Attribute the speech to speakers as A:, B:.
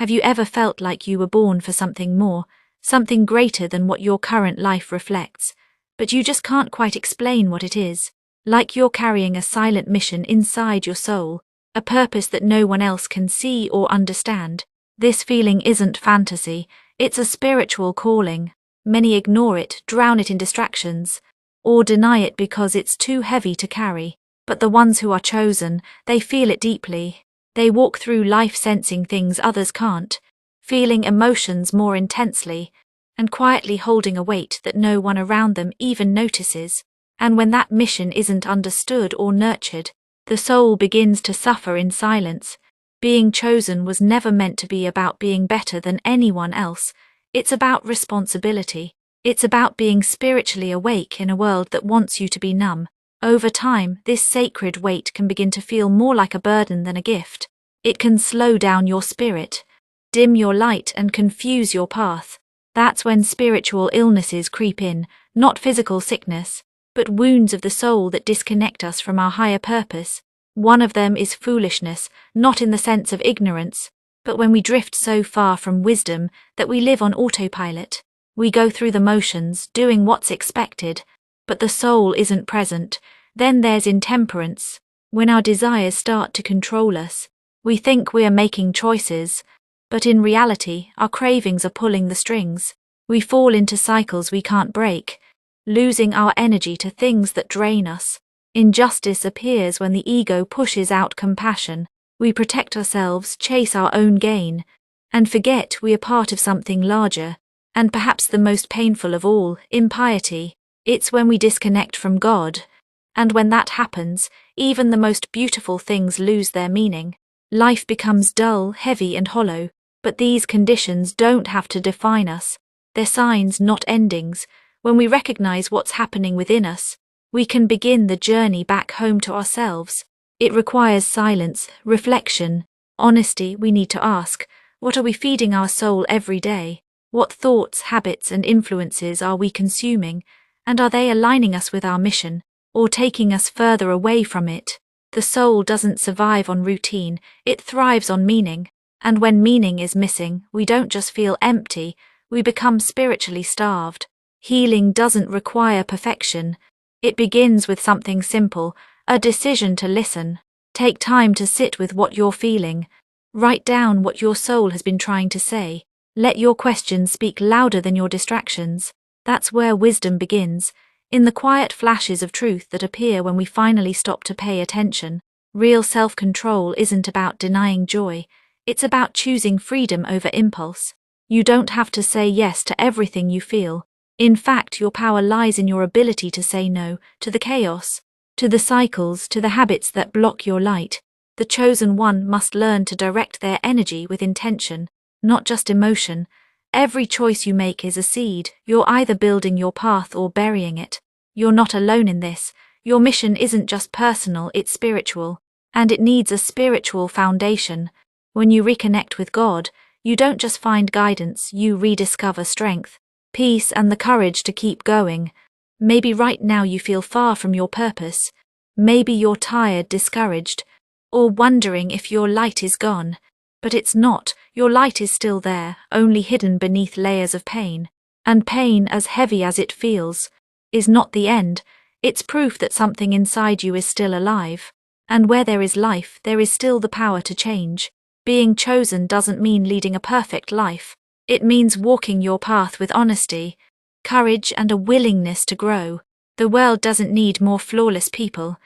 A: Have you ever felt like you were born for something more, something greater than what your current life reflects, but you just can't quite explain what it is? Like you're carrying a silent mission inside your soul, a purpose that no one else can see or understand. This feeling isn't fantasy, it's a spiritual calling. Many ignore it, drown it in distractions, or deny it because it's too heavy to carry. But the ones who are chosen, they feel it deeply. They walk through life sensing things others can't, feeling emotions more intensely, and quietly holding a weight that no one around them even notices. And when that mission isn't understood or nurtured, the soul begins to suffer in silence. Being chosen was never meant to be about being better than anyone else. It's about responsibility. It's about being spiritually awake in a world that wants you to be numb. Over time, this sacred weight can begin to feel more like a burden than a gift. It can slow down your spirit, dim your light, and confuse your path. That's when spiritual illnesses creep in, not physical sickness, but wounds of the soul that disconnect us from our higher purpose. One of them is foolishness, not in the sense of ignorance, but when we drift so far from wisdom that we live on autopilot. We go through the motions, doing what's expected, but the soul isn't present. Then there's intemperance. When our desires start to control us, we think we are making choices, but in reality, our cravings are pulling the strings. We fall into cycles we can't break, losing our energy to things that drain us. Injustice appears when the ego pushes out compassion. We protect ourselves, chase our own gain, and forget we are part of something larger. And perhaps the most painful of all, impiety. It's when we disconnect from God. And when that happens, even the most beautiful things lose their meaning. Life becomes dull, heavy, and hollow. But these conditions don't have to define us. They're signs, not endings. When we recognize what's happening within us, we can begin the journey back home to ourselves. It requires silence, reflection, honesty. We need to ask, what are we feeding our soul every day? What thoughts, habits, and influences are we consuming, and are they aligning us with our mission, or taking us further away from it? The soul doesn't survive on routine, it thrives on meaning, and when meaning is missing, we don't just feel empty, we become spiritually starved. Healing doesn't require perfection. It begins with something simple, a decision to listen. Take time to sit with what you're feeling. Write down what your soul has been trying to say. Let your questions speak louder than your distractions. That's where wisdom begins, in the quiet flashes of truth that appear when we finally stop to pay attention. Real self-control isn't about denying joy, it's about choosing freedom over impulse. You don't have to say yes to everything you feel. In fact, your power lies in your ability to say no to the chaos, to the cycles, to the habits that block your light. The chosen one must learn to direct their energy with intention, not just emotion. Every choice you make is a seed. You're either building your path or burying it. You're not alone in this. Your mission isn't just personal, it's spiritual. And it needs a spiritual foundation. When you reconnect with God, you don't just find guidance, you rediscover strength, peace, and the courage to keep going. Maybe right now you feel far from your purpose. Maybe you're tired, discouraged, or wondering if your light is gone. But it's not. Your light is still there, only hidden beneath layers of pain. And pain, as heavy as it feels, is not the end. It's proof that something inside you is still alive. And where there is life, there is still the power to change. Being chosen doesn't mean leading a perfect life. It means walking your path with honesty, courage, and a willingness to grow. The world doesn't need more flawless people.